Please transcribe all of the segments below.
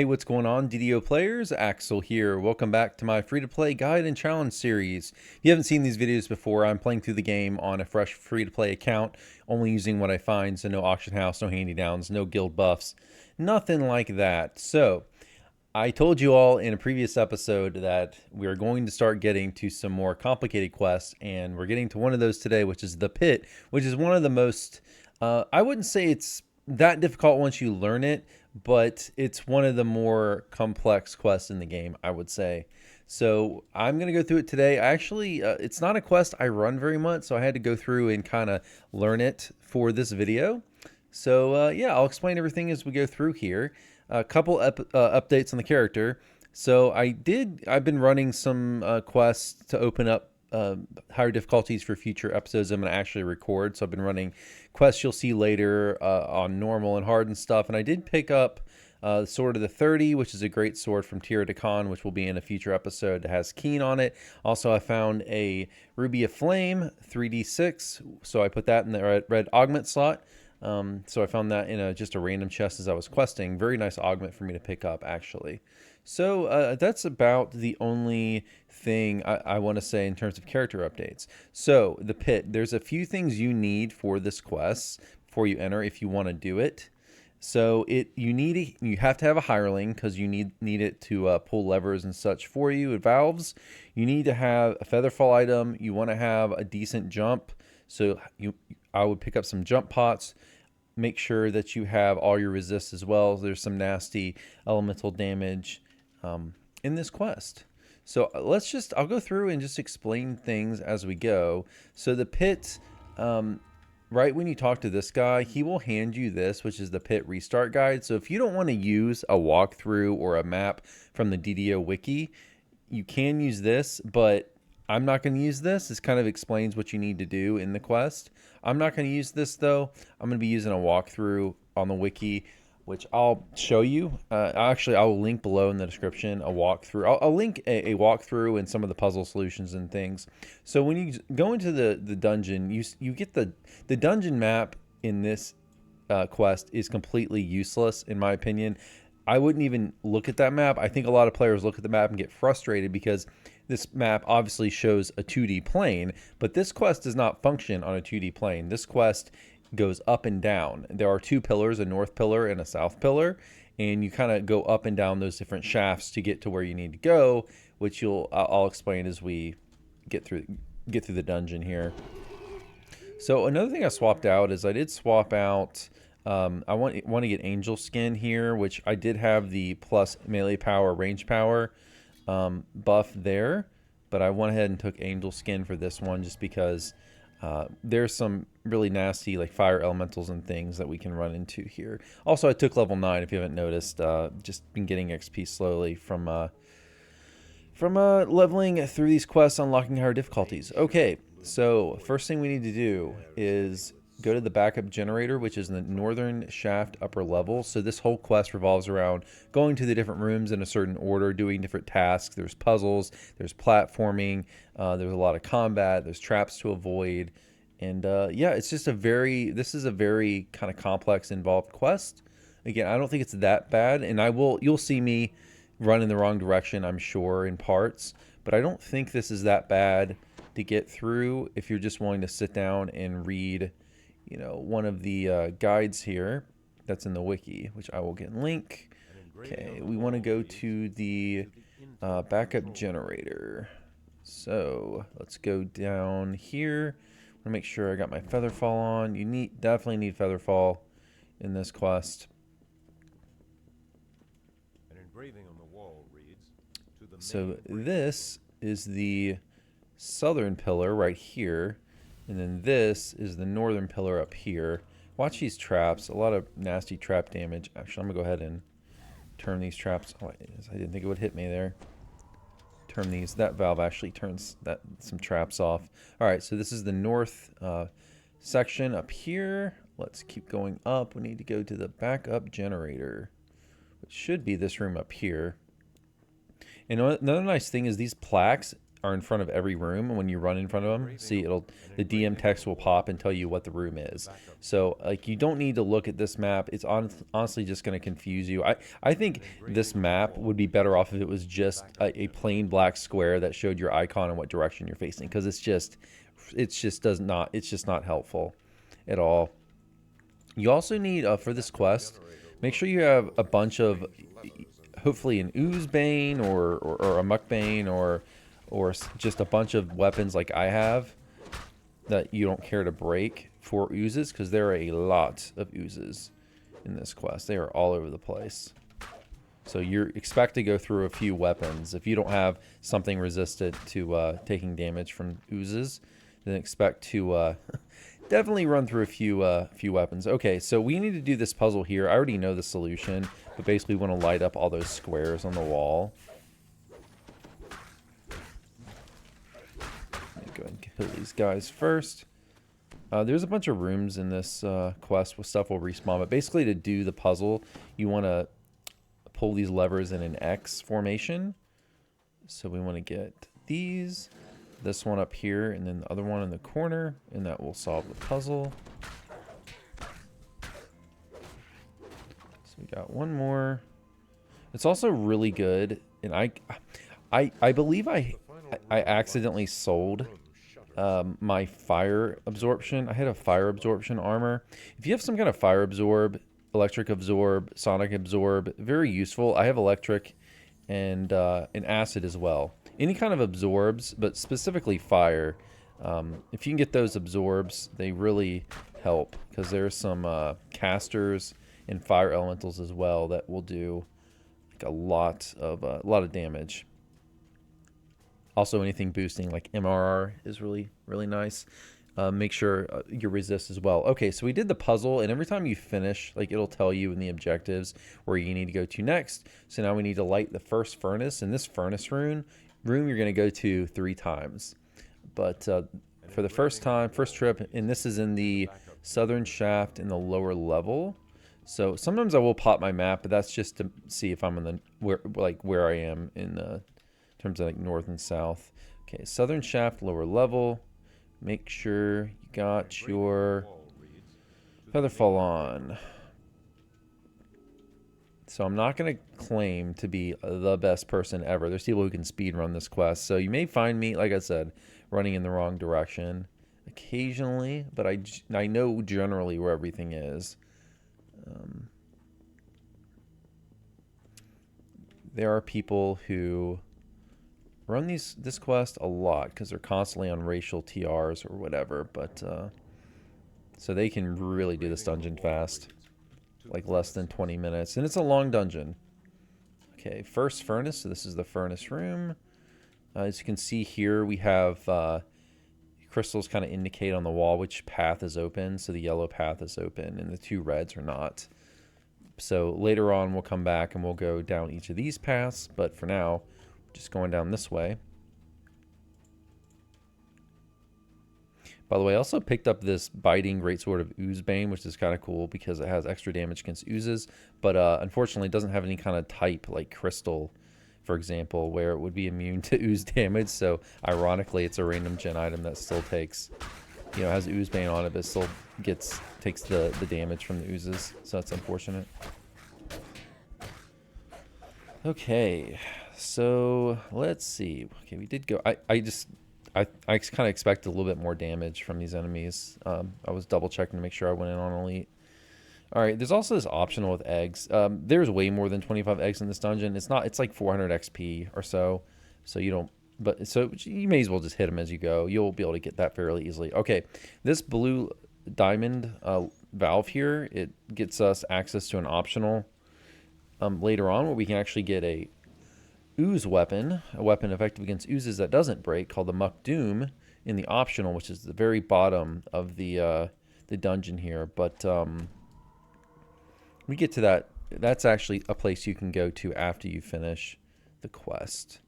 Hey, what's going on, DDO players? Axel here. Welcome back to my free-to-play guide and challenge series. If you haven't seen these videos before, I'm playing through the game on a fresh free-to-play account, only using what I find, so no auction house, no handy-downs, no guild buffs, nothing like that. So, I told you all in a previous episode that we are going to start getting to some more complicated quests, and we're getting to one of those today, which is the Pit, which is one of the most, I wouldn't say it's that difficult once you learn it, but it's one of the more complex quests in the game, I would say. So I'm going to go through it today. It's not a quest I run very much, so I had to go through and kind of learn it for this video. So yeah, I'll explain everything as we go through here. A couple updates on the character. So I've been running some quests to open up higher difficulties for future episodes I'm going to actually record. So I've been running quests you'll see later on normal and hard and stuff. And I did pick up Sword of the 30, which is a great sword from Tira de Khan, which will be in a future episode that has Keen on it. Also, I found a Ruby of Flame 3d6, so I put that in the red augment slot. So I found that in just a random chest as I was questing. Very nice augment for me to pick up, actually. So that's about the only thing I want to say in terms of character updates. So the Pit, there's a few things you need for this quest before you enter if you want to do it. So you have to have a hireling because you need it to pull levers and such for you. Valves, you need to have a featherfall item. You want to have a decent jump. So I would pick up some jump pots. Make sure that you have all your resists as well. There's some nasty elemental damage in this quest. So I'll go through and just explain things as we go. So the Pit, right when you talk to this guy, he will hand you this, which is the Pit restart guide. So if you don't want to use a walkthrough or a map from the DDO wiki, you can use this, but I'm not going to use this. This kind of explains what you need to do in the quest. I'm not going to use this though. I'm going to be using a walkthrough on the wiki, which I'll show you. Actually, I'll link below in the description a walkthrough. I'll link a walkthrough and some of the puzzle solutions and things. So when you go into the dungeon, you get the dungeon map in this quest is completely useless in my opinion. I wouldn't even look at that map. I think a lot of players look at the map and get frustrated because this map obviously shows a 2D plane, but this quest does not function on a 2D plane. This quest goes up and down. There are two pillars, a north pillar and a south pillar, and you kind of go up and down those different shafts to get to where you need to go, which I'll explain as we get through the dungeon here. So another thing I swapped out is I did swap out I want to get angel skin here, which I did have the plus melee power, range power buff there, but I went ahead and took angel skin for this one just because there's some really nasty like fire elementals and things that we can run into here. Also, I took level 9 if you haven't noticed. Just been getting XP slowly from leveling through these quests, unlocking higher difficulties. Okay, so first thing we need to do is go to the backup generator, which is in the northern shaft upper level. So this whole quest revolves around going to the different rooms in a certain order, doing different tasks. There's puzzles, there's platforming, there's a lot of combat, there's traps to avoid. And yeah, this is a very kind of complex, involved quest. Again, I don't think it's that bad, and you'll see me run in the wrong direction, I'm sure, in parts, but I don't think this is that bad to get through if you're just willing to sit down and read one of the guides here that's in the wiki, which I will get link. Okay, we want to go to the backup generator. So let's go down here. I want to make sure I got my featherfall on. You definitely need featherfall in this quest. An engraving on the wall reads, So this is the southern pillar right here. And then this is the northern pillar up here. Watch these traps. A lot of nasty trap damage. Actually, I'm going to go ahead and turn these traps. Oh, I didn't think it would hit me there. Turn these. That valve actually turns some traps off. All right, so this is the north section up here. Let's keep going up. We need to go to the backup generator, which should be this room up here. And another nice thing is these plaques are in front of every room, and when you run in front of them, see, the DM text will pop and tell you what the room is. So like, you don't need to look at this map. It's honestly just going to confuse you. I think this map would be better off if it was just a plain black square that showed your icon and what direction you're facing, because it's just not helpful at all. You also need, for this quest, make sure you have a bunch of, hopefully an ooze bane or a muck bane or just a bunch of weapons like I have that you don't care to break for oozes, because there are a lot of oozes in this quest. They are all over the place. So you expect to go through a few weapons. If you don't have something resistant to taking damage from oozes, then expect to definitely run through a few weapons. Okay, so we need to do this puzzle here. I already know the solution, but basically we want to light up all those squares on the wall. Let me go ahead and kill these guys first. There's a bunch of rooms in this quest with stuff will respawn, but basically to do the puzzle, you want to pull these levers in an X formation. So we want to get these, this one up here, and then the other one in the corner, and that will solve the puzzle. So we got one more. It's also really good, and I believe I accidentally sold my fire absorption. I had a fire absorption armor. If you have some kind of fire absorb, electric absorb, sonic absorb, very useful. I have electric and an acid as well. Any kind of absorbs, but specifically fire. If you can get those absorbs, they really help, because there's some casters and fire elementals as well that will do like a lot of damage. Also, anything boosting like MRR is really nice. Make sure you resist as well. Okay, so we did the puzzle, and every time you finish, like, it'll tell you in the objectives where you need to go to next. So now we need to light the first furnace. In this furnace room you're going to go to 3 times. But for the first trip, and this is in the southern shaft in the lower level. So sometimes I will pop my map, but that's just to see if I'm in the where I am in terms of like north and south. Okay, southern shaft, lower level. Make sure you got your featherfall on. So I'm not going to claim to be the best person ever. There's people who can speed run this quest. So you may find me, like I said, running in the wrong direction occasionally, but I know generally where everything is. There are people who run this quest a lot because they're constantly on racial TRs or whatever, but so they can really do this dungeon fast, like less than 20 minutes, and it's a long dungeon. Okay, first furnace. So this is the furnace room. As you can see here, we have crystals kind of indicate on the wall which path is open. So the yellow path is open and the 2 reds are not. So later on we'll come back and we'll go down each of these paths, but for now just going down this way. By the way, I also picked up this biting greatsword of Oozebane, which is kind of cool because it has extra damage against oozes, but unfortunately it doesn't have any kind of type like crystal, for example, where it would be immune to ooze damage. So ironically, it's a random gen item that still takes, you know, has Oozebane on it, but still takes the damage from the oozes. So that's unfortunate. Okay. So let's see. Okay, we did go. I kind of expected a little bit more damage from these enemies. I was double checking to make sure I went in on elite. All right, there's also this optional with eggs. There's way more than 25 eggs in this dungeon. It's like 400 XP or so. So you don't. But so you may as well just hit them as you go. You'll be able to get that fairly easily. Okay, this blue diamond valve here, it gets us access to an optional later on where we can actually get a ooze weapon, a weapon effective against oozes that doesn't break, called the Muck Doom, in the optional, which is the very bottom of the dungeon here. But we get to that. That's actually a place you can go to after you finish the quest.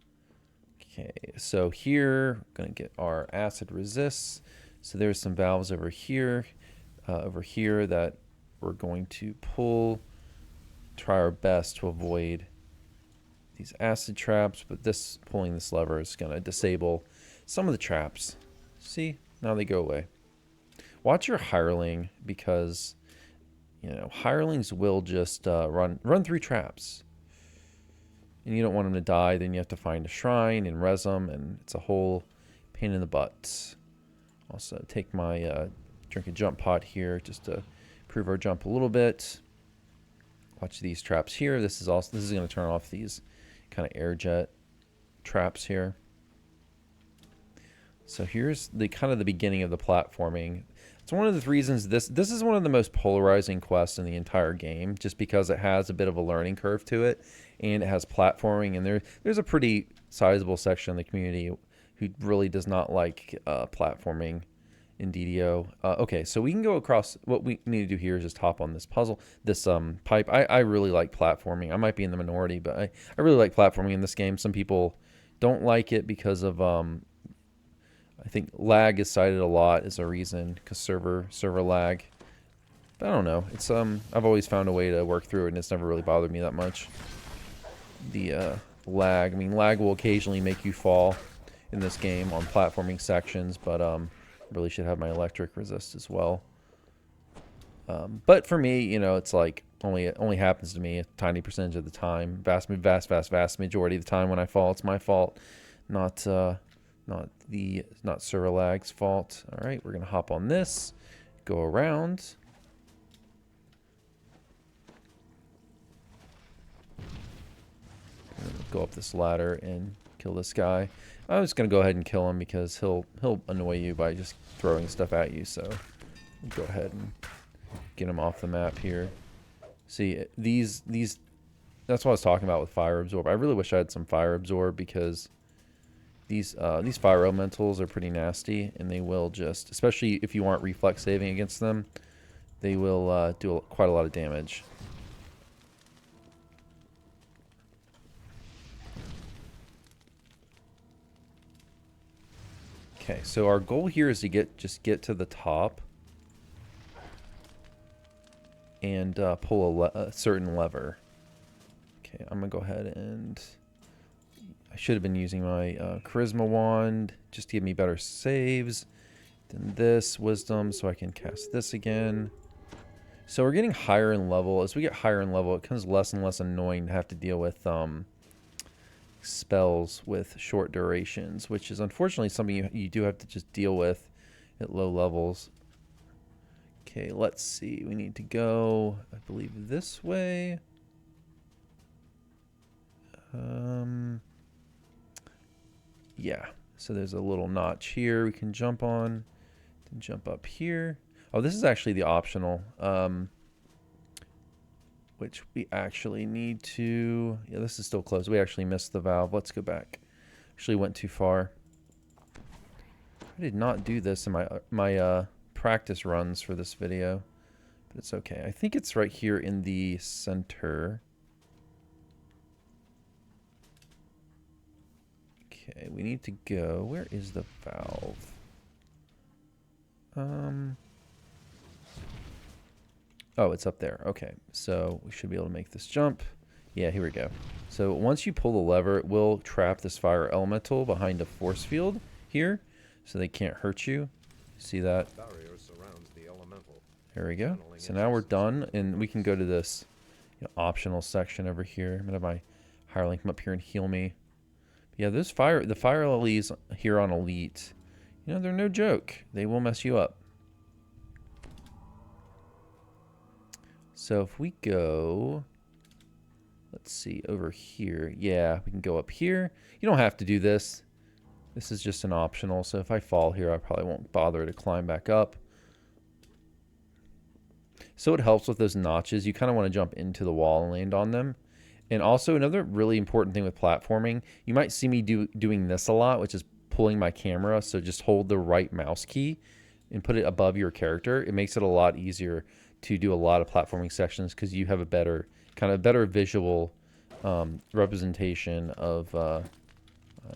Okay, so here we're gonna get our acid resists. So there's some valves over here that we're going to pull. Try our best to avoid these acid traps, but pulling this lever is going to disable some of the traps. See? Now they go away. Watch your hireling, because, you know, hirelings will just run through traps. And you don't want them to die. Then you have to find a shrine and res them, and it's a whole pain in the butt. Also, take my drink a jump pot here just to improve our jump a little bit. Watch these traps here. This is going to turn off these kind of air jet traps here. So here's the kind of the beginning of the platforming. It's one of the reasons this is one of the most polarizing quests in the entire game, just because it has a bit of a learning curve to it, and it has platforming, and there's a pretty sizable section of the community who really does not like platforming in DDO. Okay, so we can go across. What we need to do here is just hop on this puzzle, this pipe. I really like platforming. I might be in the minority, but I really like platforming in this game. Some people don't like it because of I think lag is cited a lot as a reason, because server lag. But I don't know. It's I've always found a way to work through it, and it's never really bothered me that much. The lag. I mean, lag will occasionally make you fall in this game on platforming sections, but really should have my electric resist as well. But for me, you know, it's like it only happens to me a tiny percentage of the time. Vast majority of the time when I fall, it's my fault, not server lag's fault. All right, we're gonna hop on this, go around. Go up this ladder and kill this guy. I'm just gonna go ahead and kill him because he'll annoy you by just throwing stuff at you. So go ahead and get him off the map here. See, these that's what I was talking about with fire absorb. I really wish I had some fire absorb, because these fire elementals are pretty nasty, and they will just, especially if you aren't reflex saving against them, they will do quite a lot of damage. Okay, so our goal here is to just get to the top and pull a certain lever. Okay, I'm gonna go ahead and I should have been using my charisma wand just to give me better saves. Then this wisdom, so I can cast this again. So we're getting higher in level. As we get higher in level, it becomes less and less annoying to have to deal with spells with short durations, which is unfortunately something you do have to just deal with at low levels. Okay, let's see. We need to go, I believe, this way. Yeah, so there's a little notch here we can jump on, then jump up here. Oh, this is actually the optional, which we actually need to, yeah, this is still closed. We actually missed the valve. Let's go back. Actually went too far. I did not do this in my practice runs for this video, but it's okay. I think it's right here in the center. Okay, we need to go. Where is the valve? Oh, it's up there. Okay, so we should be able to make this jump. Yeah, here we go. So once you pull the lever, it will trap this fire elemental behind a force field here, so they can't hurt you. See that? Barrier surrounds the elemental. There we go. So now we're done, and we can go to this optional section over here. I'm gonna have my hireling come up here and heal me. Yeah, the fire lilies here on Elite, you know, they're no joke. They will mess you up. So if we go, let's see, over here. Yeah, we can go up here. You don't have to do this. This is just an optional. So if I fall here, I probably won't bother to climb back up. So it helps with those notches. You kind of want to jump into the wall and land on them. And also another really important thing with platforming, you might see me doing this a lot, which is pulling my camera. So just hold the right mouse key and put it above your character. It makes it a lot easier to do a lot of platforming sections, because you have a better visual representation of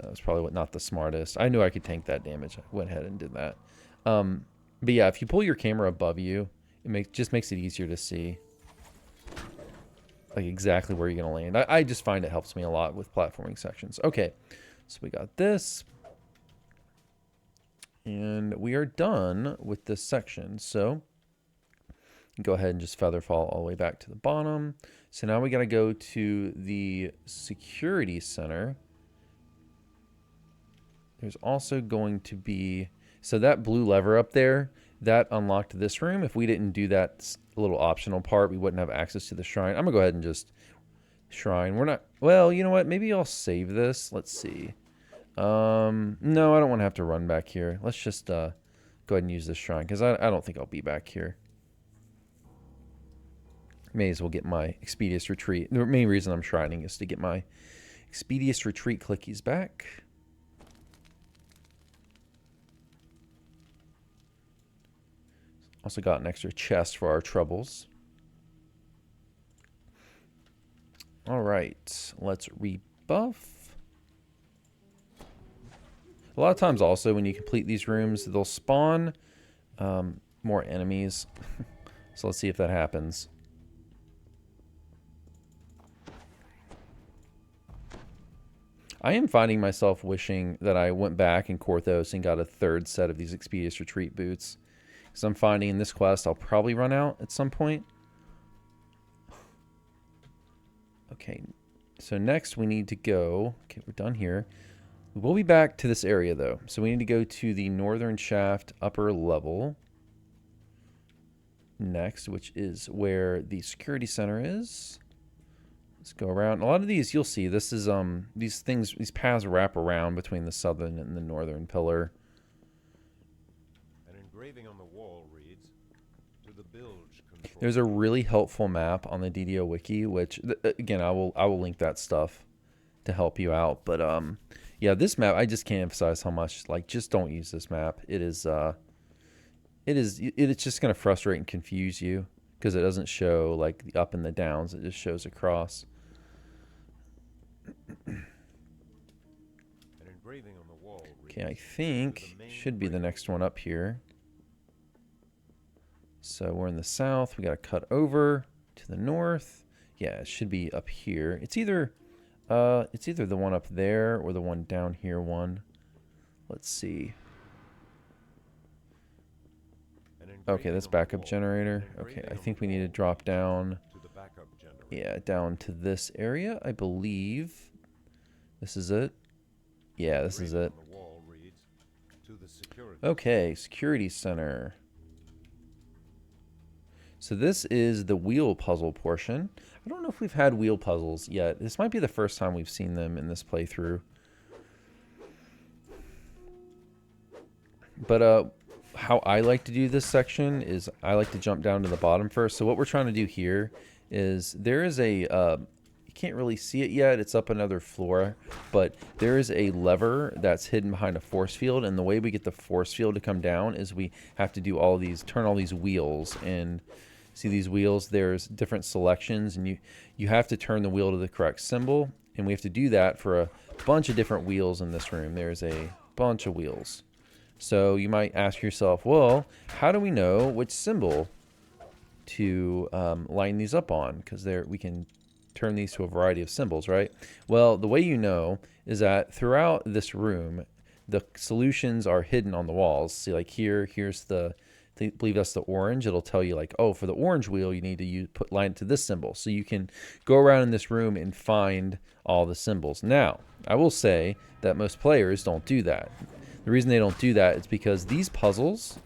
that's probably not the smartest. I knew I could tank that damage. I went ahead and did that. But yeah, if you pull your camera above you, it just makes it easier to see. like exactly where you're going to land. I just find it helps me a lot with platforming sections. Okay, so we got this. And we are done with this section. So go ahead and just feather fall all the way back to the bottom. So now we got to go to the security center. There's also going to be, so that blue lever up there, that unlocked this room. If we didn't do that little optional part, we wouldn't have access to the shrine. I'm gonna go ahead and just shrine. We're not, well, you know what? Maybe I'll save this. Let's see. No, I don't want to have to run back here. Let's just go ahead and use this shrine because I don't think I'll be back here. May as well get my Expedious Retreat. The main reason I'm shrining is to get my Expedious Retreat clickies back. Also got an extra chest for our troubles. All right, let's rebuff. A lot of times also when you complete these rooms, they'll spawn more enemies. So let's see if that happens. I am finding myself wishing that I went back in Korthos and got a third set of these Expedious Retreat boots. Because I'm finding in this quest I'll probably run out at some point. Okay, so next we need to go... Okay, we're done here. We'll be back to this area, though. So we need to go to the northern shaft upper level next, which is where the security center is. Let's go around. A lot of these, you'll see, this is, these paths wrap around between the southern and the northern pillar. An engraving on the wall reads, "To the bilge control." There's a really helpful map on the DDO wiki, which, again, I will link that stuff to help you out. But, yeah, this map, I just can't emphasize how much, like, just don't use this map. It's just going to frustrate and confuse you because it doesn't show, like, the up and the downs. It just shows across. An engraving on the wall reads, Okay, I think should be the next one up here. So we're in the south. We got to cut over to the north. Yeah, it should be up here. It's either the one up there or the one down here one. Let's see. Okay, that's backup generator. Okay, I think we need to drop down. Yeah, down to this area, I believe. This is it. Yeah, this is it. Okay, security center. So this is the wheel puzzle portion. I don't know if we've had wheel puzzles yet. This might be the first time we've seen them in this playthrough. But how I like to do this section is I like to jump down to the bottom first. So what we're trying to do here is there is a, you can't really see it yet. It's up another floor, but there is a lever that's hidden behind a force field. And the way we get the force field to come down is we have to do all these, turn all these wheels. And see these wheels, there's different selections, and you have to turn the wheel to the correct symbol. And we have to do that for a bunch of different wheels in this room. There's a bunch of wheels. So you might ask yourself, well, how do we know which symbol to line these up on? Because we can turn these to a variety of symbols, right? Well, the way you know is that throughout this room, the solutions are hidden on the walls. See, like here's the, I believe that's the orange. It'll tell you like, oh, for the orange wheel, you need to line it to this symbol. So you can go around in this room and find all the symbols. Now, I will say that most players don't do that. The reason they don't do that is because these puzzles,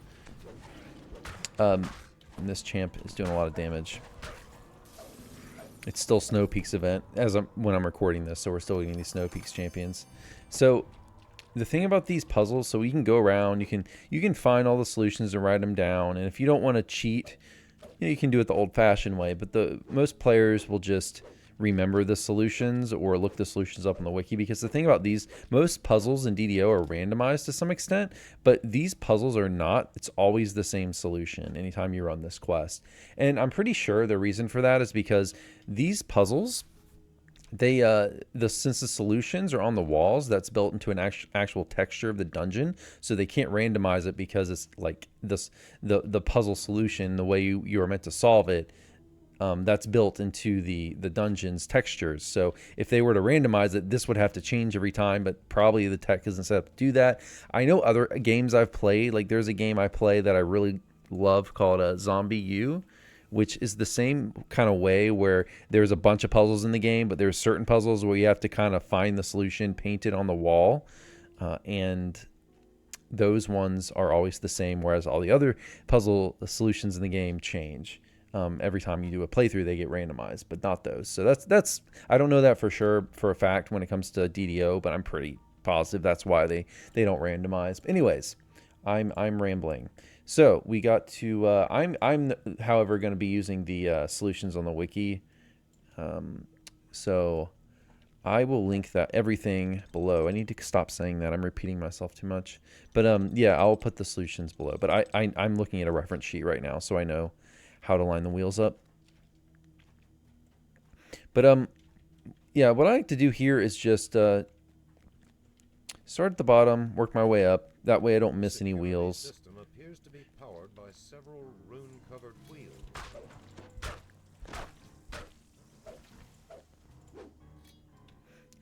and this champ is doing a lot of damage. It's still Snow Peaks event when I'm recording this, so we're still getting these Snow Peaks champions. So the thing about these puzzles, so you can go around, you can find all the solutions and write them down, and if you don't want to cheat, you can do it the old-fashioned way. But most players will just remember the solutions or look the solutions up on the wiki, because the thing about most puzzles in DDO are randomized to some extent, but these puzzles are not. It's always the same solution anytime you run this quest. And I'm pretty sure the reason for that is because these puzzles, since the solutions are on the walls, that's built into an actual texture of the dungeon, so they can't randomize it because it's like the puzzle solution, the way you are meant to solve it, that's built into the dungeon's textures. So if they were to randomize it, this would have to change every time, but probably the tech isn't set up to do that. I know other games I've played, like there's a game I play that I really love called Zombie U, which is the same kind of way where there's a bunch of puzzles in the game, but there's certain puzzles where you have to kind of find the solution painted on the wall, and those ones are always the same, whereas all the other puzzle solutions in the game change. Every time you do a playthrough, they get randomized, but not those. So that's I don't know that for sure for a fact when it comes to DDO, but I'm pretty positive that's why they don't randomize. But anyways, I'm rambling. So we got to I'm however going to be using the solutions on the wiki. So I will link that everything below. I need to stop saying that. I'm repeating myself too much. But yeah, I'll put the solutions below. But I'm looking at a reference sheet right now, so I know how to line the wheels up. But yeah, what I like to do here is just start at the bottom, work my way up. That way I don't miss any wheels. System appears to be powered by several rune-covered wheels.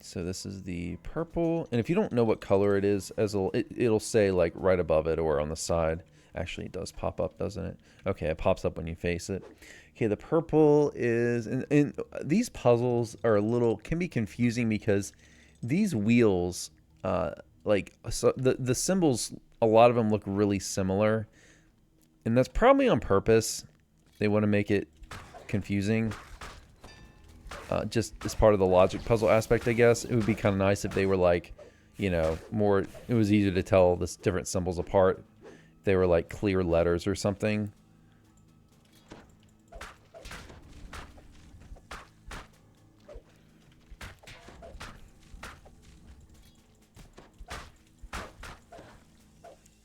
So this is the purple, and if you don't know what color it is, it'll say like right above it or on the side. Actually, it does pop up, doesn't it? Okay, it pops up when you face it. Okay, the purple is, and these puzzles are can be confusing because these wheels, so the symbols, a lot of them look really similar, and that's probably on purpose. They want to make it confusing. Just as part of the logic puzzle aspect, I guess. It would be kind of nice if they were like, you know, more, it was easier to tell the different symbols apart. If they were like clear letters or something.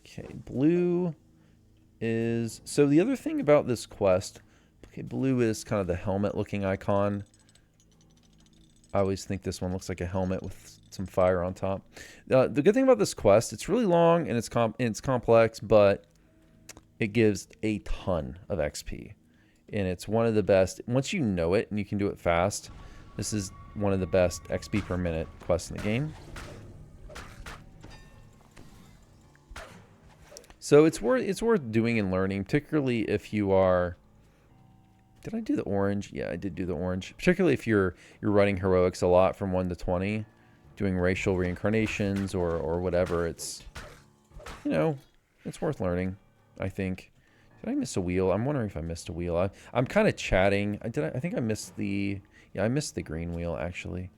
Okay, blue is, so the other thing about this quest, okay, blue is kind of the helmet looking icon. I always think this one looks like a helmet with some fire on top. The good thing about this quest, it's really long and it's complex, but it gives a ton of XP. And it's one of the best. Once you know it and you can do it fast, this is one of the best XP per minute quests in the game. So it's worth doing and learning, particularly if you are. Did I do the orange? Yeah, I did do the orange. Particularly if you're running heroics a lot from 1 to 20, doing racial reincarnations or whatever. It's, you know, it's worth learning, I think. Did I miss a wheel? I'm wondering if I missed a wheel. I'm kind of chatting. I think I missed the, yeah, I missed the green wheel actually.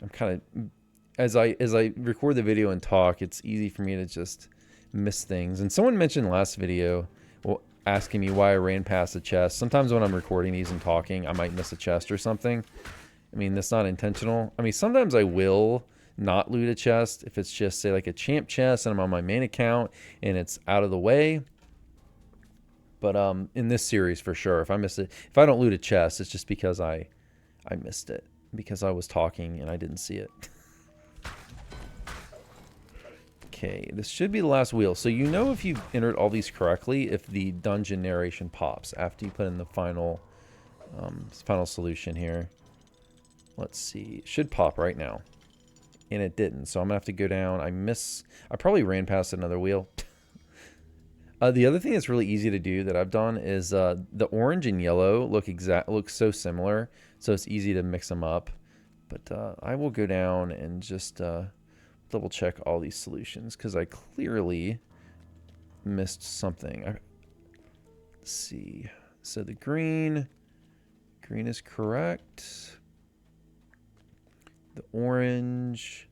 I'm kind of, as I record the video and talk, it's easy for me to just miss things. And someone mentioned last video, well, asking me why I ran past a chest. Sometimes when I'm recording these and talking, I might miss a chest or something. I mean, that's not intentional. I mean, sometimes I will not loot a chest if it's just, say, like a champ chest and I'm on my main account and it's out of the way. But in this series, for sure, if I miss it, if I don't loot a chest, it's just because I missed it. Because I was talking and I didn't see it. Okay, this should be the last wheel. So you know if you've entered all these correctly, if the dungeon narration pops after you put in the final solution here. Let's see. It should pop right now. And it didn't. So I'm going to have to go down. I probably ran past another wheel. The other thing that's really easy to do that I've done is the orange and yellow look so similar. So it's easy to mix them up. But I will go down and just double check all these solutions because I clearly missed something. Let's see. So the green is correct. The orange,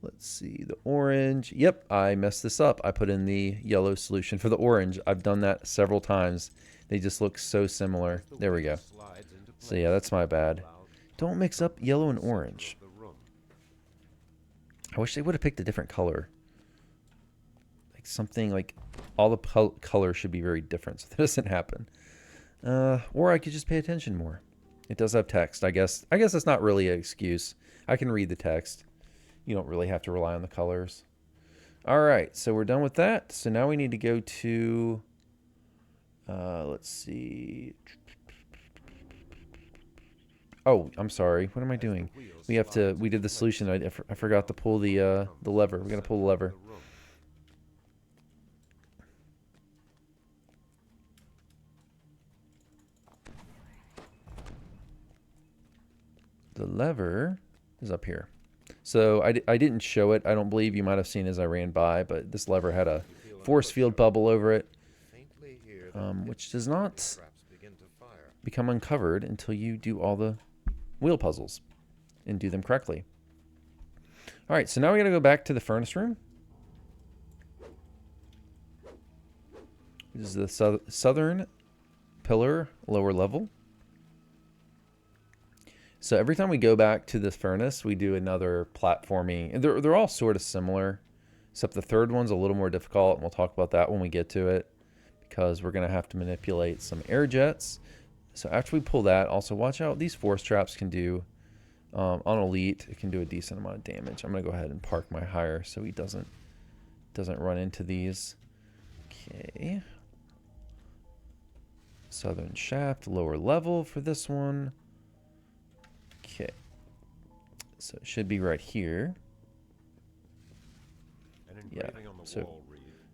let's see, the orange. Yep, I messed this up. I put in the yellow solution for the orange. I've done that several times. They just look so similar. There we go. So yeah, that's my bad. Don't mix up yellow and orange. I wish they would have picked a different color. Like something like all the colors should be very different so that doesn't happen. Or I could just pay attention more. It does have text. I guess that's not really an excuse. I can read the text. You don't really have to rely on the colors. All right, so we're done with that. So now we need to go to, let's see. Oh, I'm sorry. What am I doing? We have to. We did the solution. I forgot to pull the lever. We're gonna pull the lever. The lever is up here. So I didn't show it. I don't believe you might have seen as I ran by, but this lever had a force field bubble over it, which does not become uncovered until you do all the wheel puzzles and do them correctly. All right, so now we got to go back to the furnace room. This is the southern pillar, lower level. So every time we go back to this furnace, we do another platforming. And they're all sort of similar, except the third one's a little more difficult, and we'll talk about that when we get to it, because we're going to have to manipulate some air jets. So after we pull that, also watch out. These force traps can do, on Elite, it can do a decent amount of damage. I'm going to go ahead and park my hire so he doesn't run into these. Okay. Southern shaft, lower level for this one. Okay, so it should be right here. Yeah, so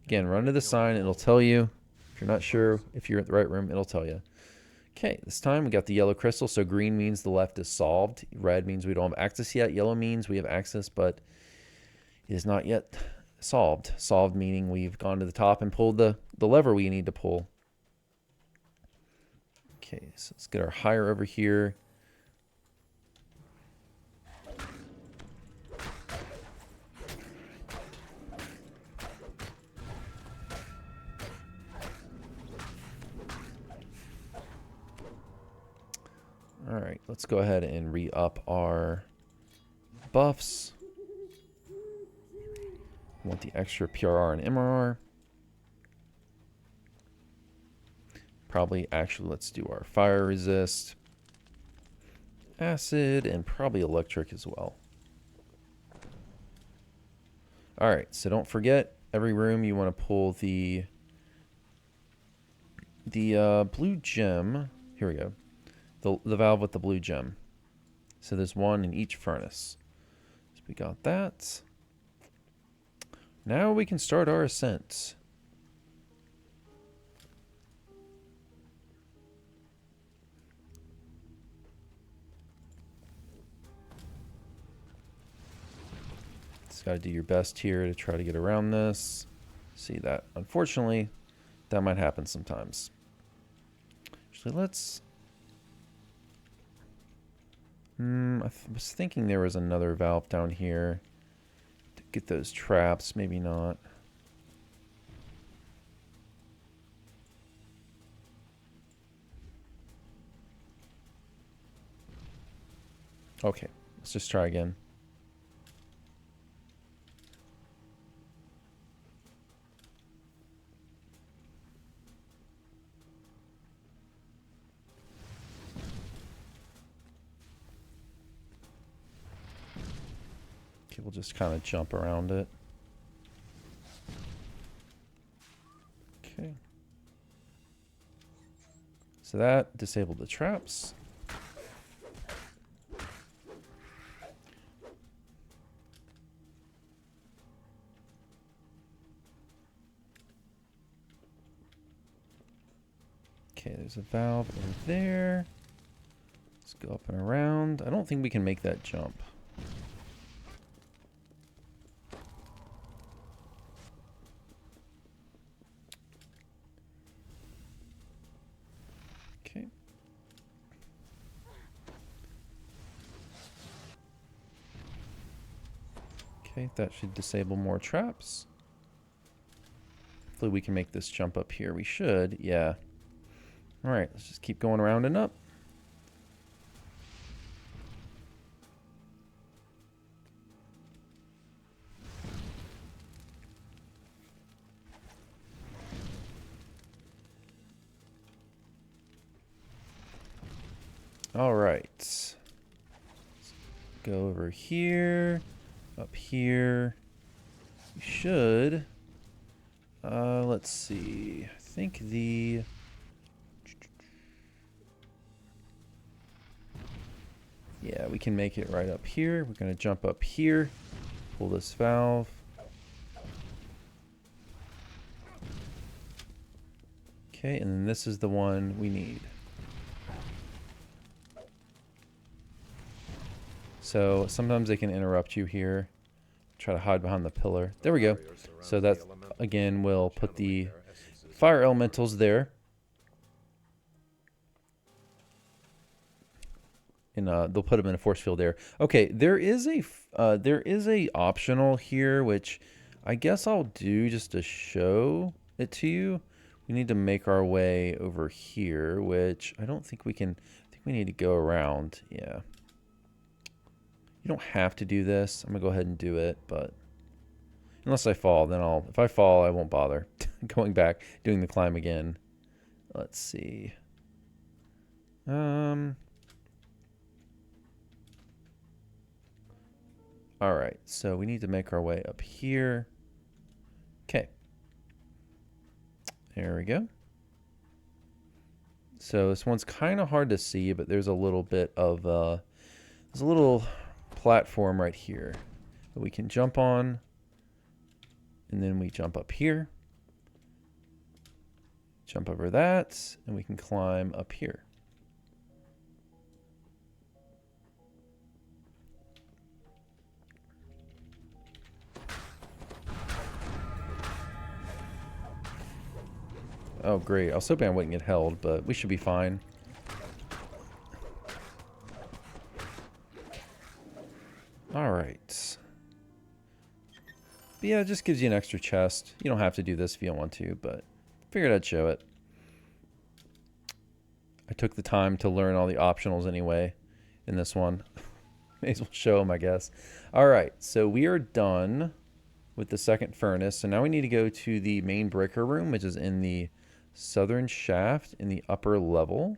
again, run to the sign. It'll tell you. If you're not sure if you're at the right room, it'll tell you. Okay, this time we got the yellow crystal. So green means the left is solved. Red means we don't have access yet. Yellow means we have access, but it is not yet solved. Solved meaning we've gone to the top and pulled the lever we need to pull. Okay, so let's get our hire over here. All right, let's go ahead and re-up our buffs. I want the extra PRR and MRR. Probably, actually, let's do our fire resist, acid, and probably electric as well. All right, so don't forget, every room you want to pull the blue gem. Here we go. The valve with the blue gem. So there's one in each furnace. So we got that. Now we can start our ascent. Just got to do your best here to try to get around this. See that? Unfortunately, that might happen sometimes. Actually, let's... I was thinking there was another valve down here to get those traps. Maybe not. Okay, let's just try again. Okay, we'll just kind of jump around it. Okay. So that disabled the traps. Okay, there's a valve in there. Let's go up and around. I don't think we can make that jump. Okay. Okay, that should disable more traps. Hopefully we can make this jump up here. We should, yeah. All right, let's just keep going around and up. All right. Let's go over here, up here. We should. Let's see. I think the... Yeah, we can make it right up here. We're going to jump up here, pull this valve. Okay, and then this is the one we need. So sometimes they can interrupt you here. Try to hide behind the pillar. There we go. So that, again, will put the fire elementals there. And they'll put them in a force field there. Okay, there is a optional here, which I guess I'll do just to show it to you. We need to make our way over here, which I don't think we can. I think we need to go around. Yeah. You don't have to do this. I'm gonna go ahead and do it, but unless I fall, then if I fall, I won't bother going back, doing the climb again. Let's see. All right, so we need to make our way up here. Okay. There we go. So this one's kind of hard to see, but there's a little bit of, there's a little platform right here that we can jump on. And then we jump up here. Jump over that, and we can climb up here. Oh, great. I was hoping I wouldn't get held, but we should be fine. All right. But yeah, it just gives you an extra chest. You don't have to do this if you don't want to, but figured I'd show it. I took the time to learn all the optionals anyway in this one. May as well show them, I guess. All right, so we are done with the second furnace. So now we need to go to the main breaker room, which is in the southern shaft in the upper level.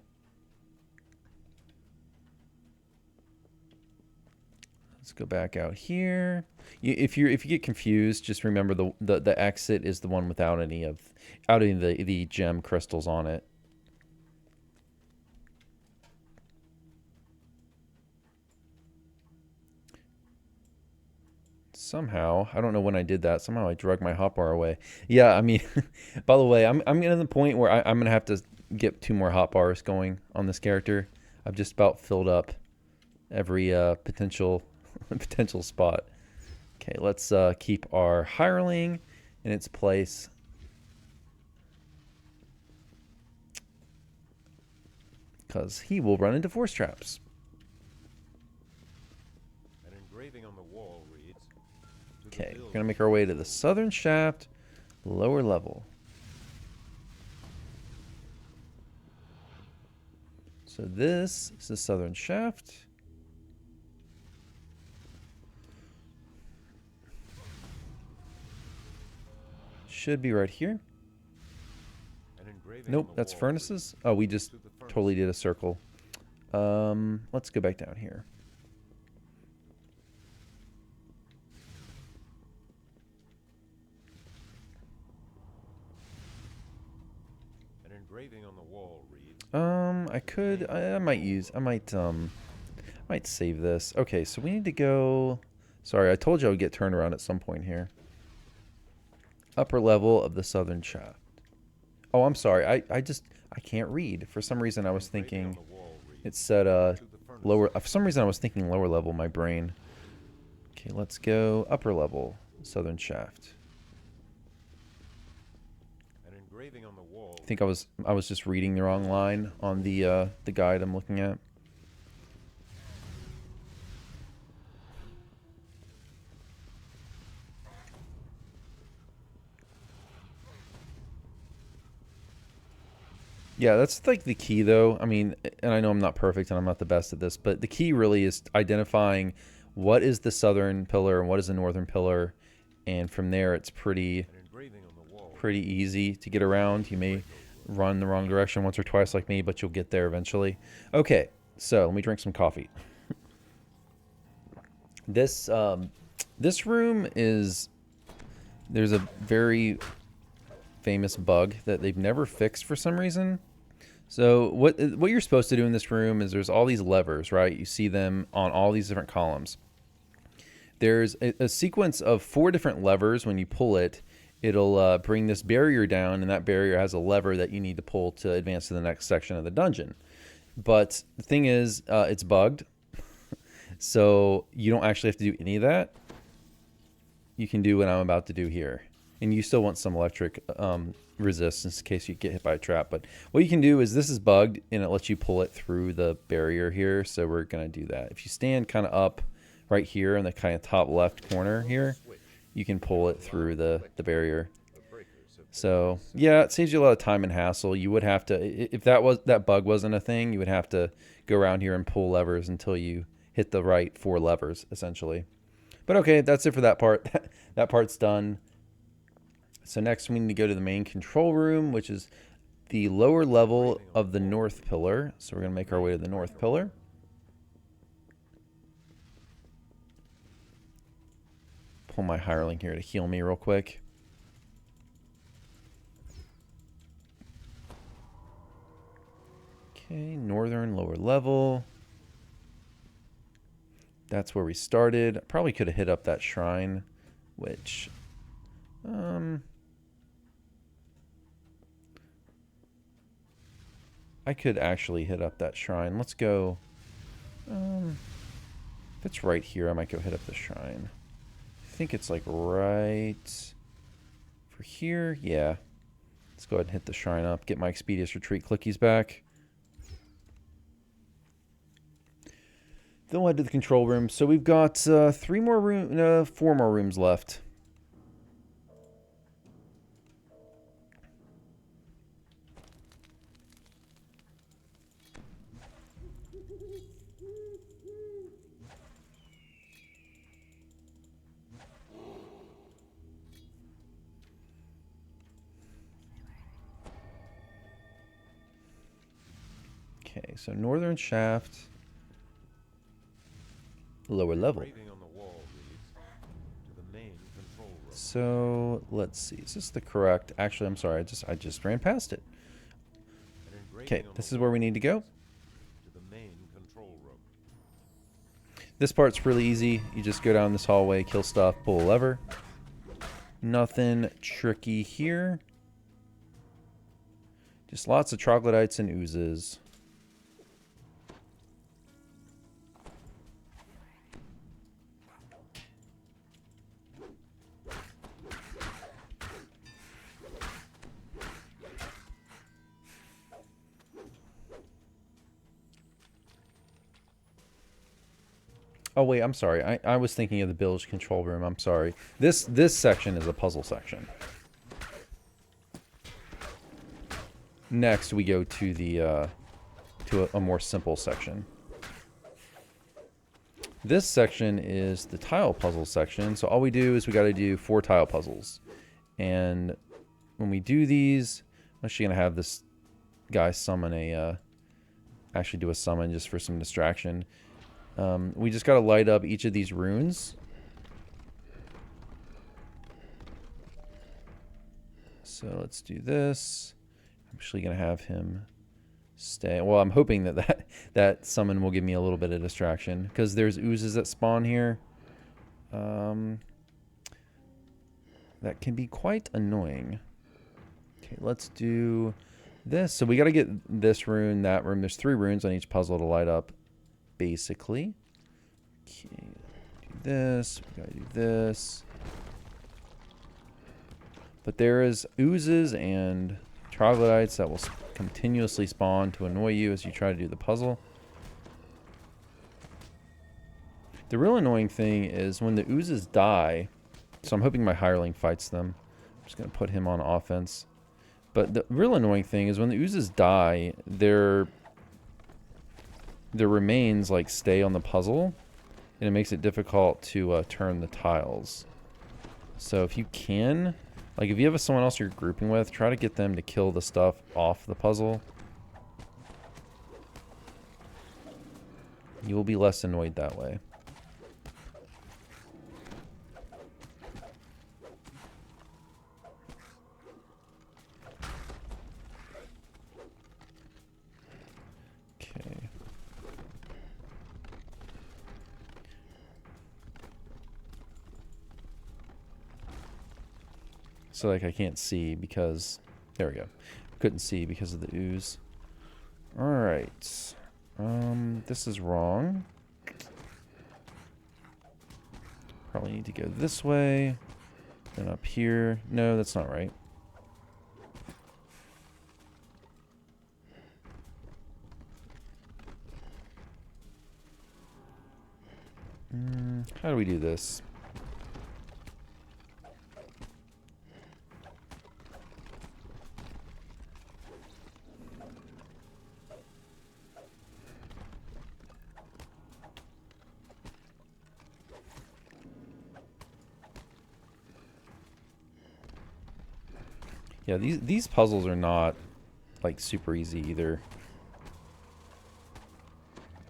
Let's go back out here. If you get confused, just remember the exit is the one without any of the gem crystals on it. Somehow, I don't know when I did that. Somehow I drug my hotbar away. Yeah, I mean, by the way, I'm getting to the point where I'm gonna have to get 2 more hotbars going on this character. I've just about filled up every potential spot. Okay, let's keep our hireling in its place. Because he will run into force traps. An engraving on the wall reads, Okay, we're going to make our way to the southern shaft, lower level. So this is the southern shaft. Should be right here. Nope, that's furnaces. Oh, we just totally did a circle. Let's go back down here. An engraving on the wall reads, I might save this. Okay, so we need to go. Sorry, I told you I would get turned around at some point here. Upper level of the southern shaft. Oh, I'm sorry. I can't read. For some reason I was thinking it said lower. For some reason I was thinking lower level, my brain. Okay, let's go upper level, southern shaft. an engraving on the wall. I think I was just reading the wrong line on the guide I'm looking at. Yeah, that's like the key though. I mean, and I know I'm not perfect and I'm not the best at this, but the key really is identifying what is the southern pillar and what is the northern pillar, and from there it's pretty easy to get around. You may run the wrong direction once or twice like me, but you'll get there eventually. Okay, so let me drink some coffee. This room is, there's a very famous bug that they've never fixed for some reason. So what you're supposed to do in this room is there's all these levers, right? You see them on all these different columns. There's a sequence of 4 different levers. When you pull it, it'll bring this barrier down, and that barrier has a lever that you need to pull to advance to the next section of the dungeon. But the thing is, it's bugged, so you don't actually have to do any of that. You can do what I'm about to do here. And you still want some electric resistance in case you get hit by a trap. But what you can do is, this is bugged, and it lets you pull it through the barrier here. So we're going to do that. If you stand kind of up right here in the kind of top left corner here, you can pull it through the barrier. So yeah, it saves you a lot of time and hassle. You would have to, if that bug wasn't a thing, you would have to go around here and pull levers until you hit the right 4 levers, essentially. But okay, that's it for that part. That part's done. So next we need to go to the main control room, which is the lower level of the north pillar. So we're going to make our way to the north pillar. Pull my hireling here to heal me real quick. Okay, northern lower level. That's where we started. Probably could have hit up that shrine, which I could actually hit up that shrine. Let's go. If it's right here, I might go hit up the shrine. I think it's like right for here. Yeah. Let's go ahead and hit the shrine up. Get my Expeditious Retreat clickies back. Then we'll head to the control room. So we've got 4 more rooms left. Okay, so northern shaft, lower level. So let's see. Is this the correct? Actually, I'm sorry. I just ran past it. Okay, this is where we need to go. This part's really easy. You just go down this hallway, kill stuff, pull a lever. Nothing tricky here. Just lots of troglodytes and oozes. Oh wait, I'm sorry. I was thinking of the bilge control room. I'm sorry. This section is a puzzle section. Next, we go to the to a more simple section. This section is the tile puzzle section. So all we do is we got to do 4 tile puzzles, and when we do these, I'm actually gonna have this guy summon actually do a summon just for some distraction. We just got to light up each of these runes. So let's do this. I'm actually going to have him stay. Well, I'm hoping that summon will give me a little bit of distraction, because there's oozes that spawn here. That can be quite annoying. Okay, let's do this. So we got to get this rune, that rune. There's 3 runes on each puzzle to light up, basically. Okay, do this. We gotta do this. But there is oozes and troglodytes that will continuously spawn to annoy you as you try to do the puzzle. The real annoying thing is when the oozes die. So I'm hoping my hireling fights them. I'm just gonna put him on offense. But the real annoying thing is when the oozes die, their remains like stay on the puzzle, and it makes it difficult to turn the tiles. So if you can, like if you have someone else you're grouping with, try to get them to kill the stuff off the puzzle. You will be less annoyed that way. So like I can't see because, there we go. Couldn't see because of the ooze. Alright. This is wrong. Probably need to go this way. Then up here. No, that's not right. How do we do this? Yeah, these puzzles are not like super easy either.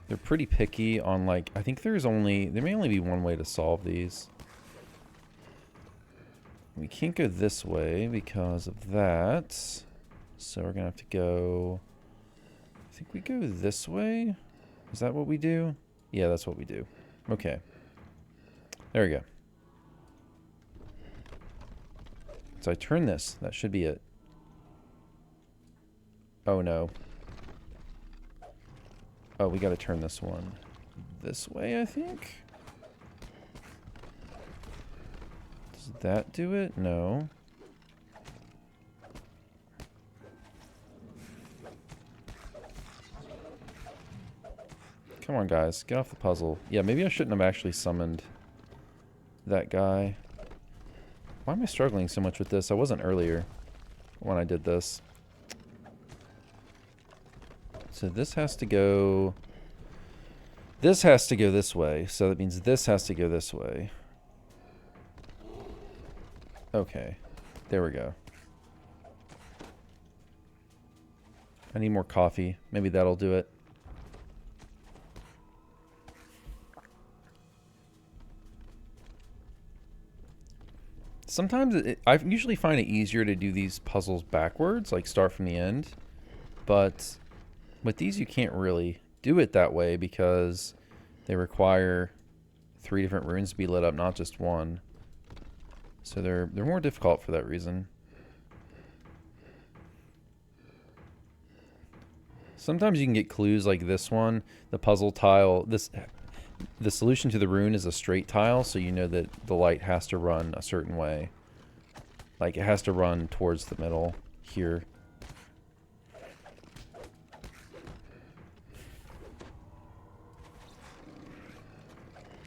They're pretty picky on like, I think there may only be one way to solve these. We can't go this way because of that. So we're gonna have to go, I think we go this way. Is that what we do? Yeah, that's what we do. Okay. There we go. So I turn this. That should be it. Oh no. Oh, we gotta turn this one this way, I think? Does that do it? No. Come on, guys. Get off the puzzle. Yeah, maybe I shouldn't have actually summoned that guy. Why am I struggling so much with this? I wasn't earlier when I did this. So this has to go... This has to go this way. So that means this has to go this way. Okay. There we go. I need more coffee. Maybe that'll do it. Sometimes I usually find it easier to do these puzzles backwards, like start from the end. But with these, you can't really do it that way because they require 3 different runes to be lit up, not just one. So they're more difficult for that reason. Sometimes you can get clues like this one, the puzzle tile. The solution to the rune is a straight tile, so you know that the light has to run a certain way. Like it has to run towards the middle here.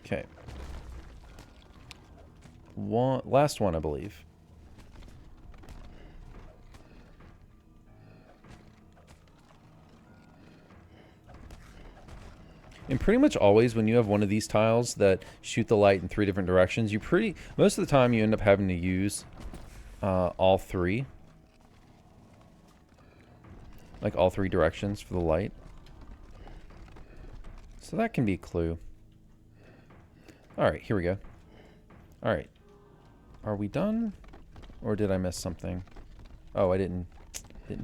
Okay. Last one, I believe. And pretty much always when you have one of these tiles that shoot the light in 3 different directions, most of the time you end up having to use all 3. Like all 3 directions for the light. So that can be a clue. Alright, here we go. Alright. Are we done? Or did I miss something? Oh, I didn't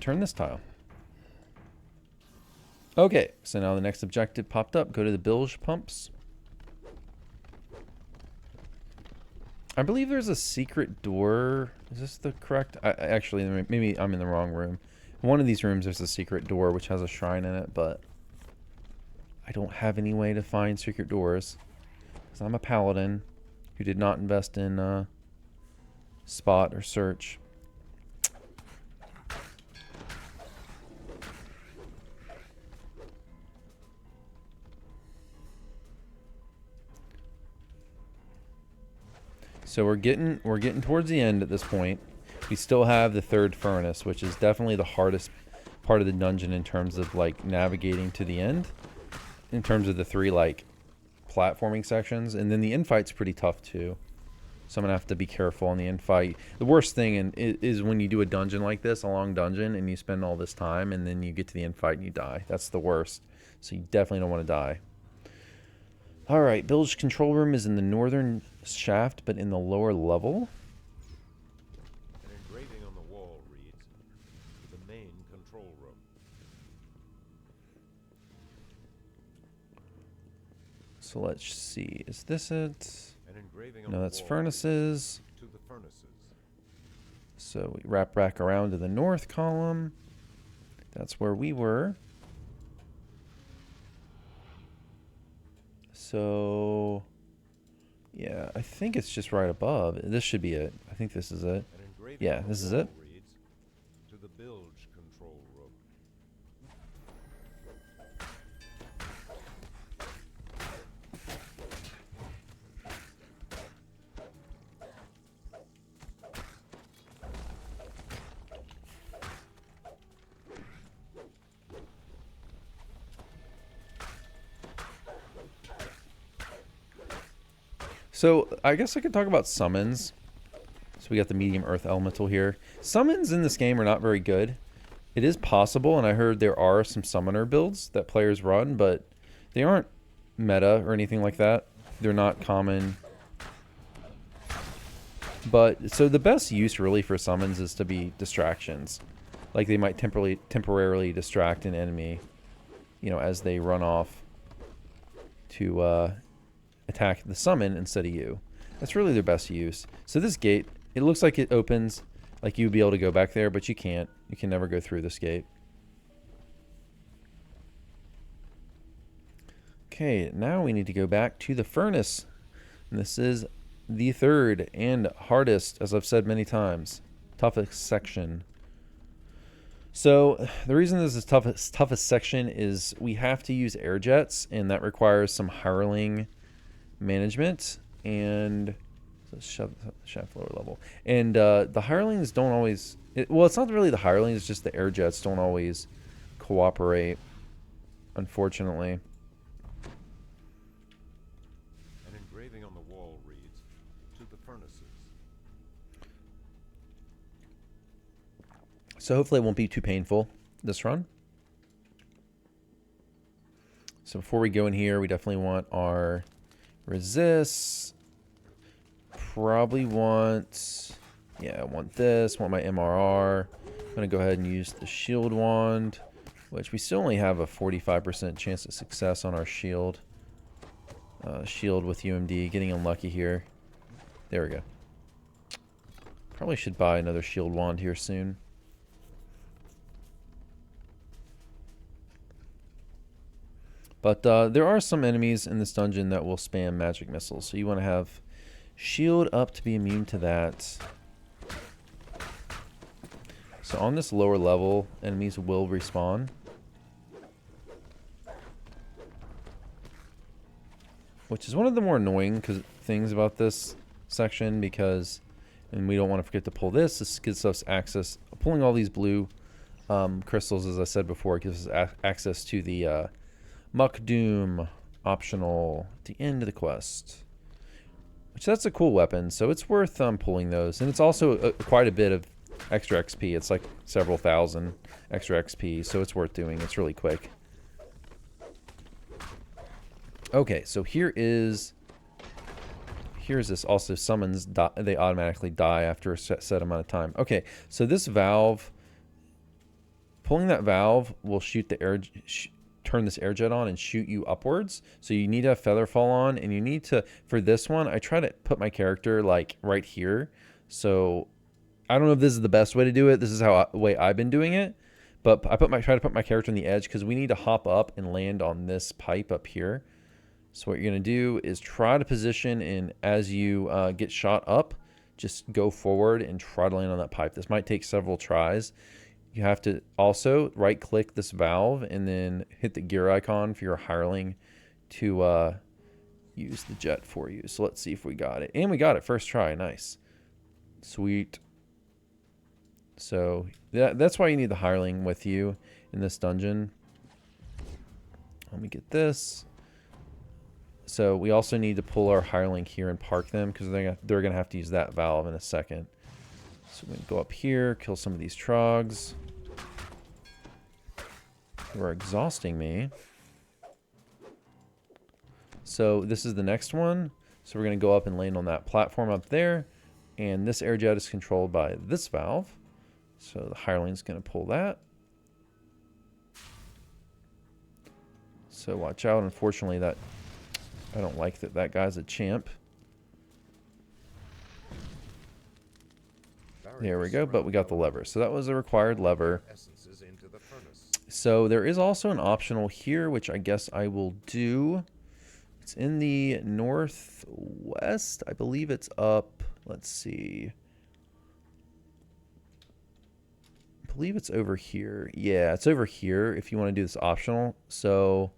turn this tile. Okay, so now the next objective popped up. Go to the bilge pumps. I believe there's a secret door. Is this the correct? Actually, maybe I'm in the wrong room. In one of these rooms, there's a secret door which has a shrine in it, but I don't have any way to find secret doors. Because I'm a paladin who did not invest in spot or search. So we're getting towards the end at this point. We still have the 3rd furnace, which is definitely the hardest part of the dungeon in terms of like navigating to the end. In terms of the 3 like platforming sections, and then the end fight's pretty tough too. So I'm gonna have to be careful on the end fight. The worst thing is when you do a dungeon like this, a long dungeon, and you spend all this time, and then you get to the end fight and you die. That's the worst. So you definitely don't want to die. Alright, bilge control room is in the northern shaft, but in the lower level. An engraving on the wall reads, "The main control room." So let's see. Is this it? An engraving on No, the that's wall furnaces. reads, "To the furnaces." So we wrap back around to the north column. That's where we were. So, yeah, I think it's just right above. This should be it. I think this is it. An engraving Yeah, on the this is wall it. reads, "To the bilge control room." So I guess I could talk about summons. So we got the medium earth elemental here. Summons in this game are not very good. It is possible, and I heard there are some summoner builds that players run, but they aren't meta or anything like that. They're not common. But so the best use really for summons is to be distractions. Like they might temporarily distract an enemy, you know, as they run off to attack the summon instead of you. That's really their best use. So this gate, it looks like it opens, like you'd be able to go back there, but you can't. You can never go through this gate. Okay, now we need to go back to the furnace. And this is the third and hardest, as I've said many times, toughest section. So the reason this is toughest section is we have to use air jets, and that requires some hireling management and shaft lower level. And the hirelings don't always. Well, it's not really the hirelings; it's just the air jets don't always cooperate, unfortunately. An engraving on the wall reads, "To the furnaces." So hopefully it won't be too painful this run. So before we go in here, we definitely want our resists. Probably want, yeah, I want this. Want my MRR. I'm going to go ahead and use the shield wand, which we still only have a 45% chance of success on our shield. Shield with UMD. Getting unlucky here. There we go. Probably should buy another shield wand here soon. But there are some enemies in this dungeon that will spam magic missiles. So you want to have shield up to be immune to that. So on this lower level, enemies will respawn. Which is one of the more annoying things about this section because, and we don't want to forget to pull this. This gives us access, pulling all these blue crystals, as I said before, gives us access to the Muck Doom optional at the end of the quest. Which that's a cool weapon, so it's worth pulling those. And it's also quite a bit of extra XP. It's like several thousand extra XP, so it's worth doing. It's really quick. Okay, so here's this also summons, they automatically die after a set amount of time. Okay, so this valve, pulling that valve will shoot the air, turn this air jet on and shoot you upwards. So you need to have feather fall on, and you need to, for this one, I try to put my character like right here. So I don't know if this is the best way to do it. This is the way I've been doing it. But I try to put my character on the edge because we need to hop up and land on this pipe up here. So what you're going to do is try to position, and as you get shot up, just go forward and try to land on that pipe. This might take several tries. You have to also right-click this valve and then hit the gear icon for your hireling to use the jet for you. So let's see if we got it. And we got it first try. Nice. Sweet. So that's why you need the hireling with you in this dungeon. Let me get this. So we also need to pull our hireling here and park them because they're going to have to use that valve in a second. So we're going to go up here, kill some of these trogs who are exhausting me. So this is the next one. So we're going to go up and land on that platform up there. And this air jet is controlled by this valve. So the hireling's going to pull that. So watch out. Unfortunately, that I don't like that guy's a champ. There we go, but we got the lever. So that was a required lever. Essences into the furnace. So there is also an optional here, which I guess I will do. It's in the northwest. I believe it's up. Let's see. I believe it's over here. Yeah, it's over here if you want to do this optional. So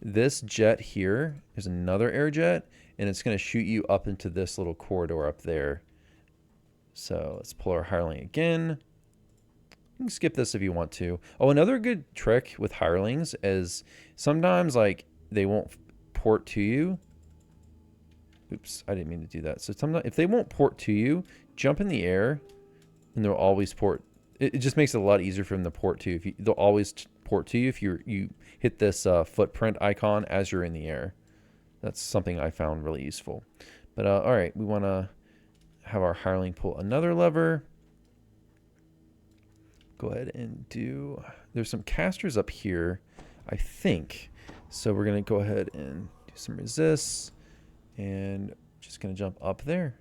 this jet here is another air jet, and it's going to shoot you up into this little corridor up there. So let's pull our hireling again. You can skip this if you want to. Oh, another good trick with hirelings is sometimes like they won't port to you. Oops, I didn't mean to do that. So sometimes if they won't port to you, jump in the air and they'll always port. It just makes it a lot easier for them to port to you. They'll always port to you if you hit this footprint icon as you're in the air. That's something I found really useful. But all right, we want to have our hireling pull another lever. Go ahead and do, there's some casters up here, I think. So we're going to go ahead and do some resists and just going to jump up there.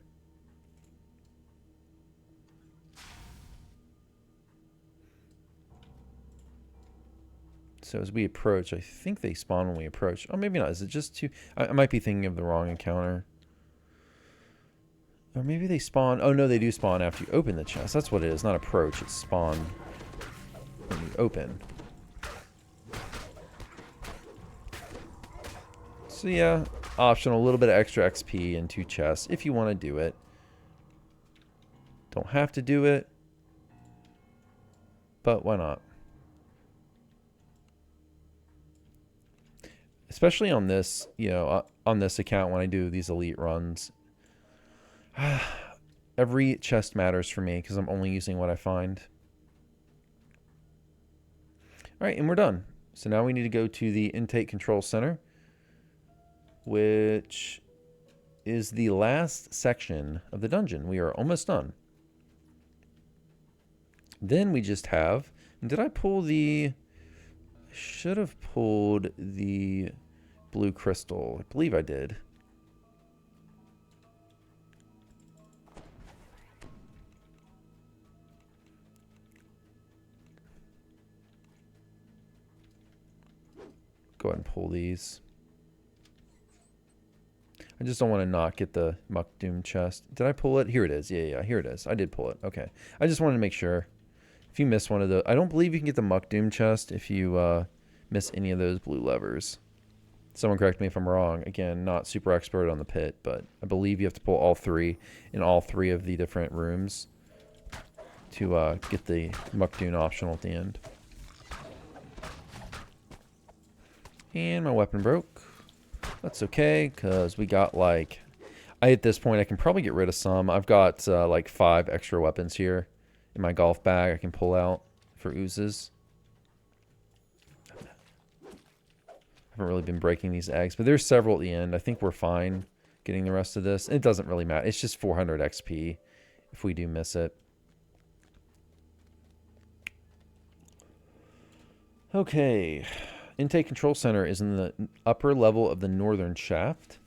So as we approach, I think they spawn when we approach. Oh, maybe not. Is it just too, I might be thinking of the wrong encounter. Or maybe they spawn. Oh, no, they do spawn after you open the chest. That's what it is. Not approach. It's spawn when you open. So, yeah. Optional. A little bit of extra XP and 2 chests if you want to do it. Don't have to do it. But why not? Especially on this, you know, on this account when I do these elite runs. Every chest matters for me because I'm only using what I find. All right, and we're done. So now we need to go to the intake control center, which is the last section of the dungeon. We are almost done. Then we just have, did I pull the, I should have pulled the blue crystal. I believe I did. Go ahead and pull these. I just don't want to not get the Muck Doom chest. Did I pull it? Here it is. Yeah, here it is. I did pull it. Okay. I just wanted to make sure. If you miss one of the, I don't believe you can get the Muck Doom chest if you miss any of those blue levers. Someone correct me if I'm wrong. Again, not super expert on the pit, but I believe you have to pull all 3 in all 3 of the different rooms to get the Muck Doom optional at the end. And my weapon broke. That's okay, because we got like, at this point I can probably get rid of some. I've got like 5 extra weapons here in my golf bag I can pull out for oozes. I haven't really been breaking these eggs, but there's several at the end. I think we're fine getting the rest of this. It doesn't really matter. It's just 400 XP if we do miss it. Okay. Intake control center is in the upper level of the northern shaft.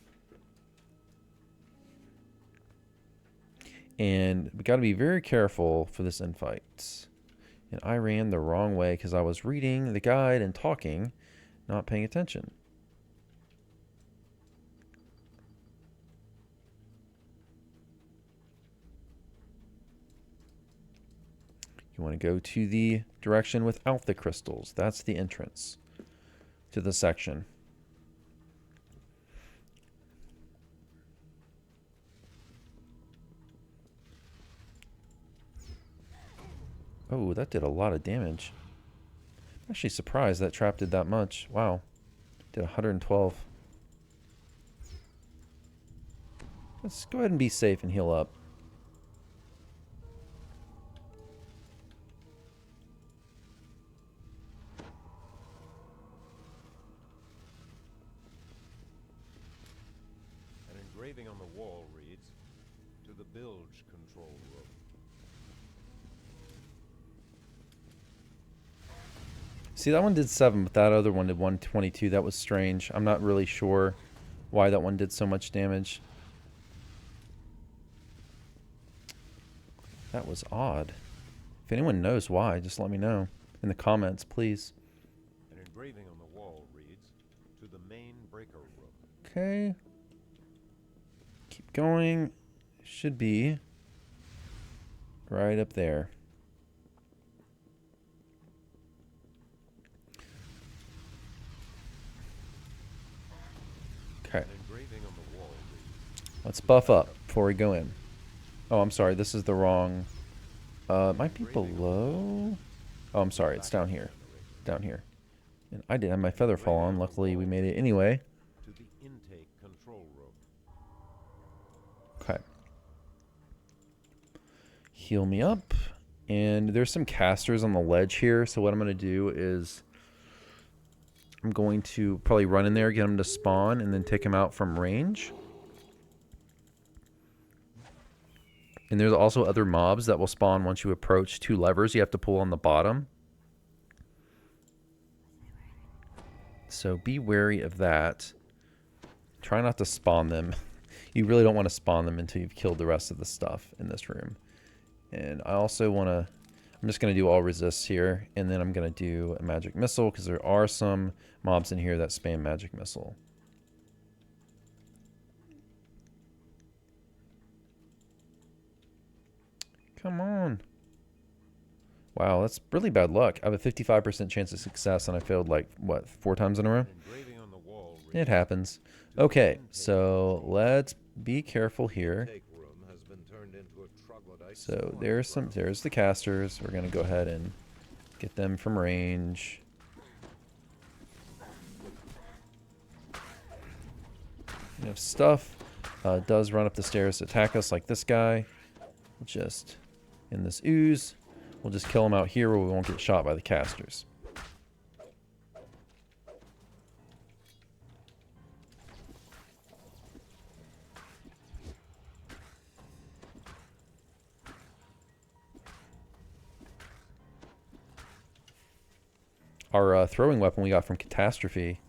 And we got to be very careful for this infight. And I ran the wrong way because I was reading the guide and talking, not paying attention. You want to go to the direction without the crystals. That's the entrance to the section. Oh, that did a lot of damage. I'm actually surprised that trap did that much. Wow. Did 112. Let's go ahead and be safe and heal up. An engraving on the wall reads, "To the bilge control room." See, that one did 7, but that other one did 122. That was strange. I'm not really sure why that one did so much damage. That was odd. If anyone knows why, just let me know in the comments, please. An engraving on the wall reads, "To the main breaker room." Okay. Keep going. Should be right up there. Okay. An engraving on the wall reads, Let's buff up before we go in. Oh, I'm sorry. This is the wrong... it might be below... Oh, I'm sorry. It's down here. Down here. And I didn't have my feather fall on. Luckily, we made it anyway. "To the intake control room." Okay. Heal me up. And there's some casters on the ledge here. So what I'm going to do is... I'm going to probably run in there, get them to spawn, and then take them out from range. And there's also other mobs that will spawn once you approach 2 levers you have to pull on the bottom. So be wary of that. Try not to spawn them. You really don't want to spawn them until you've killed the rest of the stuff in this room. And I also want to... I'm just going to do all resists here, and then I'm going to do a magic missile, because there are some mobs in here that spam magic missile. Come on. Wow, that's really bad luck. I have a 55% chance of success, and I failed like, what, 4 times in a row? An engraving on the wall reads, It happens. Okay, so let's be careful here. "Intake room has been turned into a troglodyte So spawn there's the casters. We're going to go ahead and get them from range. And if stuff does run up the stairs to attack us like this guy, we'll just, in this ooze, we'll just kill him out here where we won't get shot by the casters. Our throwing weapon we got from Catastrophe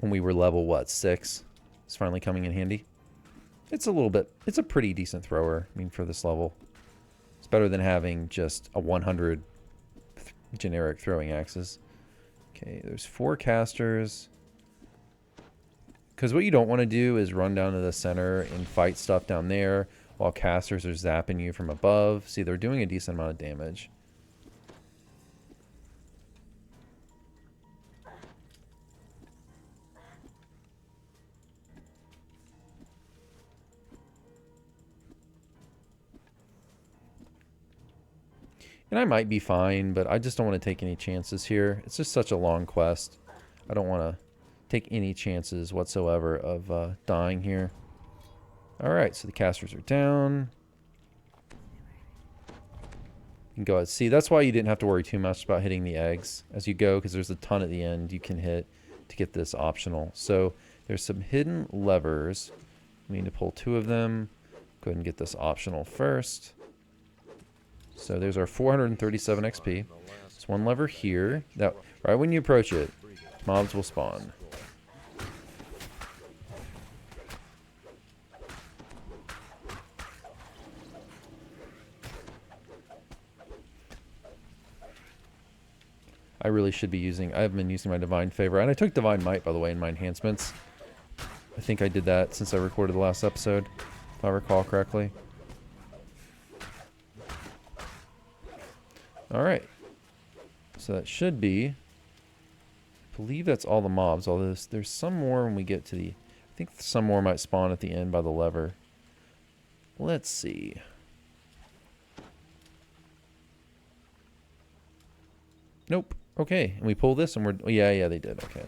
when we were level, what, 6? It's finally coming in handy. It's a pretty decent thrower, I mean, for this level. It's better than having just a 100 generic throwing axes. Okay, there's 4 casters. Because what you don't want to do is run down to the center and fight stuff down there while casters are zapping you from above. See, they're doing a decent amount of damage. And I might be fine, but I just don't want to take any chances here. It's just such a long quest. I don't want to take any chances whatsoever of dying here. Alright, so the casters are down. You can go ahead. See, that's why you didn't have to worry too much about hitting the eggs as you go, because there's a ton at the end you can hit to get this optional. So there's some hidden levers. We need to pull 2 of them. Go ahead and get this optional first. So there's our 437 XP. There's 1 lever here. That right when you approach it, mobs will spawn. I really should be using... I've been using my Divine Favor. And I took Divine Might, by the way, in my enhancements. I think I did that since I recorded the last episode, if I recall correctly. Alright. So that should be... I believe that's all the mobs. Although there's some more when we get to the... I think some more might spawn at the end by the lever. Let's see. Nope. Okay. And we pull this and we're... Oh, yeah, they did. Okay.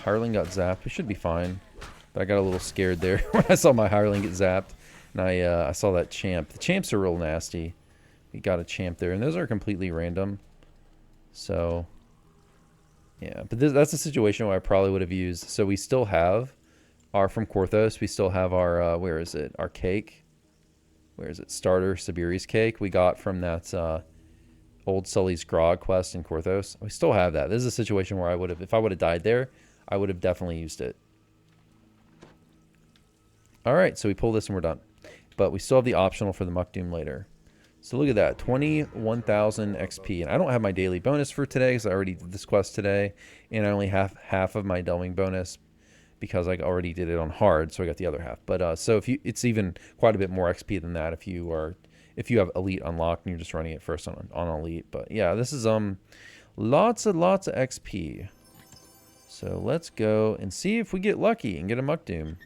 Hireling got zapped. We should be fine. But I got a little scared there when I saw my hireling get zapped. And I saw that champ. The champs are real nasty. We got a champ there. And those are completely random. So, yeah. But that's a situation where I probably would have used... So we still have our... From Korthos, we still have our... where is it? Our cake. Where is it? Starter Siberi's cake. We got from that Old Sully's Grog quest in Korthos. We still have that. This is a situation where I would have, if I would have died there, I would have definitely used it. All right, so we pull this and we're done. But we still have the optional for the Muck Doom later. So look at that, 21,000 XP. And I don't have my daily bonus for today because I already did this quest today. And I only have half of my delving bonus because I already did it on hard, so I got the other half. But so if you, it's even quite a bit more XP than that if you have elite unlocked and you're just running it first on elite. But yeah, this is lots of XP. So let's go and see if we get lucky and get a Muck Doom.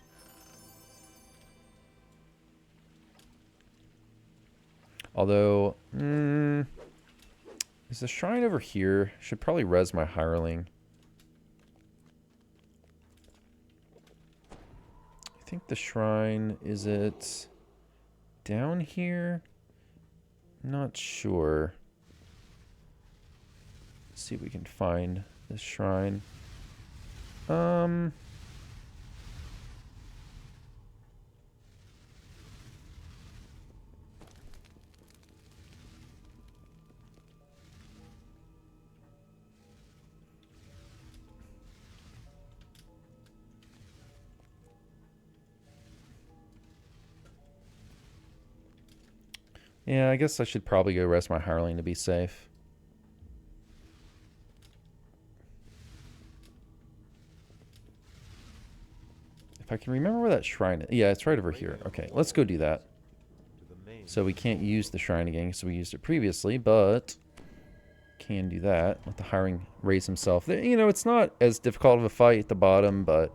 Although, is the shrine over here? Should probably res my hireling. I think the shrine, is it down here? Not sure. Let's see if we can find this shrine. Yeah, I guess I should probably go rest my hireling to be safe. If I can remember where that shrine is. Yeah, it's right over here. Okay, let's go do that. So we can't use the shrine again, so we used it previously, but can do that. Let the hireling raise himself. You know, it's not as difficult of a fight at the bottom, but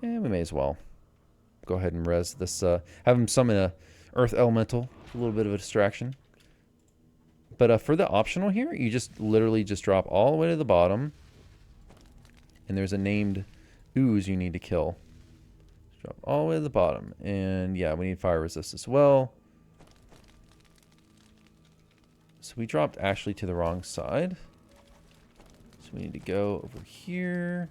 we may as well go ahead and res this. Have him summon a Earth Elemental. A little bit of a distraction. But for the optional here, you just literally just drop all the way to the bottom. And there's a named ooze you need to kill. Just drop all the way to the bottom. And yeah, we need fire resist as well. So we dropped Ashley to the wrong side. So we need to go over here.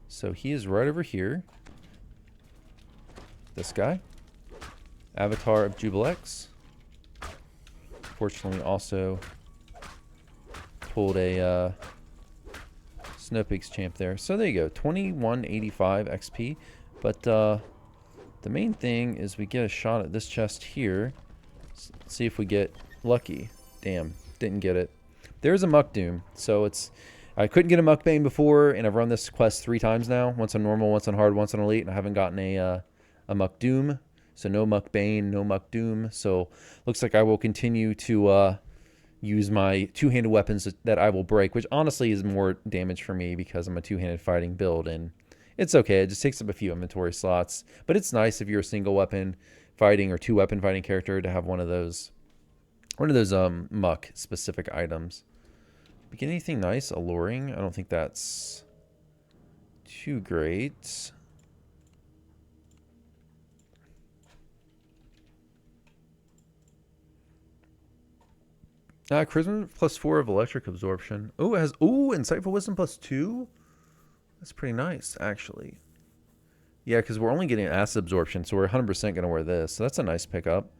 So he is right over here. This guy. Avatar of Jubilex. Fortunately also pulled a Snowpeaks champ there. So there you go. 2185 XP. But the main thing is we get a shot at this chest here. Let's see if we get lucky. Damn. Didn't get it. There's a Muck Doom. So it's... I couldn't get a Muck Bane before, and I've run this quest 3 times now. Once on normal, once on hard, once on elite, and I haven't gotten a Muck Doom. So no Muck Bane, no Muck Doom. So looks like I will continue to use my two-handed weapons that I will break, which honestly is more damage for me because I'm a two-handed fighting build, and it's okay. It just takes up a few inventory slots. But it's nice if you're a single weapon fighting or two weapon fighting character to have one of those Muck specific items. We get anything nice? Alluring? I don't think that's too great. Charisma +4 of electric absorption. Oh, it has Insightful Wisdom +2? That's pretty nice, actually. Yeah, because we're only getting acid absorption, so we're 100% going to wear this. So that's a nice pickup.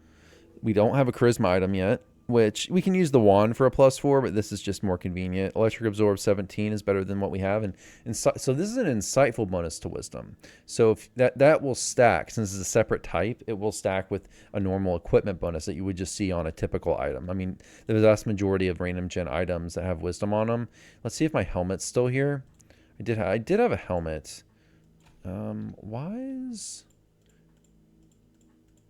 We don't have a charisma item yet, which we can use the wand for a +4, but this is just more convenient. Electric Absorb 17 is better than what we have. And so this is an insightful bonus to wisdom. So if that will stack, since it's a separate type, it will stack with a normal equipment bonus that you would just see on a typical item. I mean, the vast majority of random gen items that have wisdom on them. Let's see if my helmet's still here. I did have a helmet. Why is...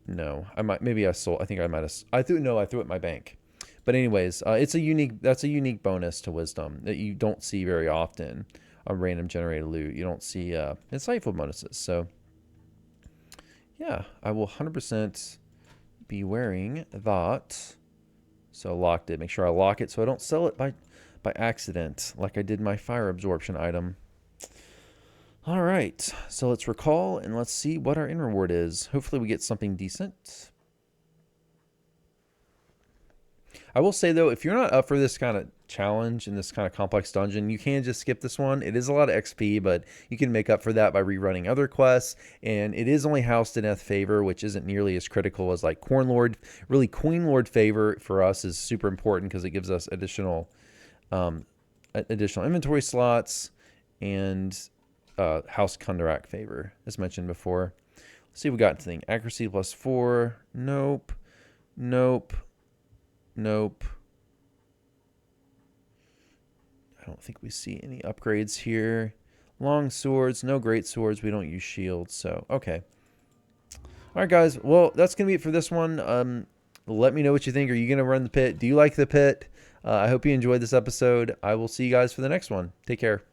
No, I might. Maybe I sold. I think I might have. I threw it in my bank. But anyways, it's a unique. That's a unique bonus to wisdom that you don't see very often on random generated loot. You don't see insightful bonuses. So yeah, I will 100% be wearing that. So locked it. Make sure I lock it so I don't sell it by accident, like I did my fire absorption item. All right, so let's recall and let's see what our in reward is. Hopefully we get something decent. I will say though, if you're not up for this kind of challenge in this kind of complex dungeon, you can just skip this one. It is a lot of XP, but you can make up for that by rerunning other quests. And it is only House to Death favor, which isn't nearly as critical as like Corn Lord. Really, Queen Lord favor for us is super important because it gives us additional inventory slots and House Kundarak favor, as mentioned before. Let's see what we got anything. Accuracy +4. Nope. Nope. Nope. I don't think we see any upgrades here. Long swords, no great swords. We don't use shields, so okay. All right, guys. Well, that's going to be it for this one. Let me know what you think. Are you going to run the pit? Do you like the pit? I hope you enjoyed this episode. I will see you guys for the next one. Take care.